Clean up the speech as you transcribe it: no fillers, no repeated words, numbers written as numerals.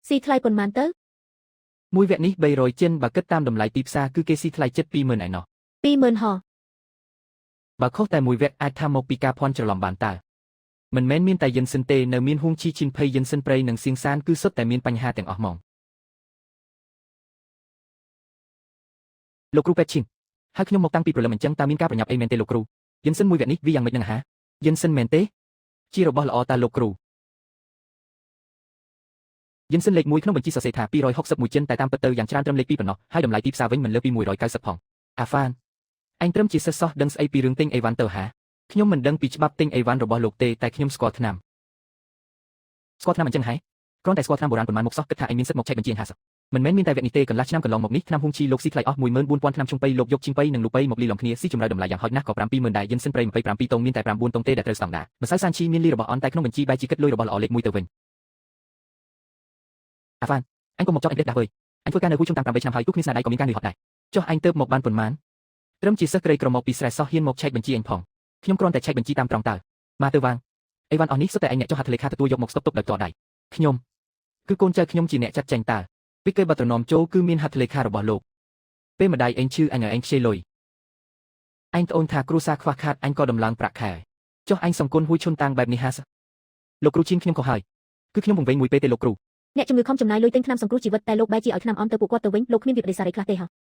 ស៊ីថ្លៃប៉ុន្មានទៅ មួយវគ្គនេះ300ចិនបើគិតតាមតម្លៃទីផ្សារគឺគេស៊ីថ្លៃចិត្ត20000ឯណោះ 20000 ហោះ បើខុសតែមួយវគ្គអាចថាមកពីការភ័ន្តច្រឡំបានតើមិនមែនមានតែយិនសិនទេនៅមានហួងឈីឈិនភ័យយិនសិនព្រៃនិងសៀងសានគឺសុទ្ធតែមានបញ្ហាទាំងអស់ហ្មងលោកគ្រូពេទ្យឈិនហើយខ្ញុំមកតាំងពីព្រលឹមអញ្ចឹងតើមានការប្រញាប់អីមែនទេលោកគ្រូយិនសិនមួយវគ្គនេះវាយ៉ាងម៉េចនឹងហ่าយិនសិនមែនទេជារបស់ល្អតើលោកគ្រូយិនសិនលេខ1ក្នុងបញ្ជីសរសេរថា261ចិនតែតាមពិតទៅយ៉ាងច្រើនត្រឹមលេខ2ប៉ុណ្ណោះហើយតម្លៃទីផ្សារវិញមិនលើសពី190ផងអាហ្វានអញត្រឹមជាសិស្សសោះដឹងស្អីពីរឿងទិញអីវ៉ាន់ទៅហ่าខ្ញុំមិនដឹងពីច្បាប់ទិញអីវ៉ាន់របស់លោកទេតែខ្ញុំស្គាល់ថ្នាំអញ្ចឹងហើយគ្រាន់តែស្គាល់ថ្នាំបុរាណប៉ុន្មានមុខសោះគិតថាឯងមានសិទ្ធិមកចែកបញ្ជីអញ50មិនមែនមានតែវគ្គនេះទេកន្លះឆ្នាំកន្លងមកនេះថ្នាំហុងឈីលោកស៊ីថ្លៃអស់14000ថ្នាំជុំបៃលោកយកជីងបៃនិងលូបៃមកលីឡំគ្នាស៊ីចម្រៅតម្លៃយ៉ាងហោចណាស់ក៏72000ដែរយិនសិនប្រៃ27តងមានតែ9តងទេដែលត្រូវស្តង់ដារម្សៅសានឈីមានលីរបស់អនតែក្នុងបញ្ជីបែរជាគិតលុយរបស់ល្អលេខ1ទៅវិញអាហ្វានអញកុំមកចោទអញទេដាស់វើយអញធ្វើការនៅហួយជុំតាំង8ឆ្នាំហើយទូគ្នាស្នាដៃក៏មានការនឿយហត់ដែរចុះអញទៅមកបានប៉ុន្មានត្រឹមជាសិស្សក្រីក្រមកពីស្រែសោះហ៊ានមកឆែកបញ្ជីអញផងខ្ញុំគ្រាន់តែឆែកបញ្ជីតាមត្រង់តើមកទៅវាងអីវ៉ាន់អស់នេះសុទ្ធតែអញអ្នកចុះហត្ថលេខាទទួលយកមកស្តុបទុកដោយផ្ទាល់ដៃខ្ញុំគឺកូនចៅខ្ញុំជាអ្នកចាត់ចែងតើពេលគេបាត់ត្រណមចូលគឺមានហត្ថលេខារបស់លោកពេលម្ដាយឯងឈឺអញឲ្យឯងខ្ចីលុយអញត្អូនថាគ្រួសារខ្វះខាតអញក៏ដំឡើងប្រាក់ខែចុះអញសង្គន់ហួយឈុនតាំងបែបនេះហាសលោកគ្រូឈិនខ្ញុំក៏ហើយគឺខ្ញុំវង្វេងមួយពេលទេលោកគ្រូ អ្នកជំងឺខំចំណាយលុយទិញថ្នាំសង្គ្រោះជីវិតតែលោកបែរជាឲ្យថ្នាំអមទៅពួកគាត់ទៅវិញលោកគ្មានវិបដិសារីខ្លះទេហ៎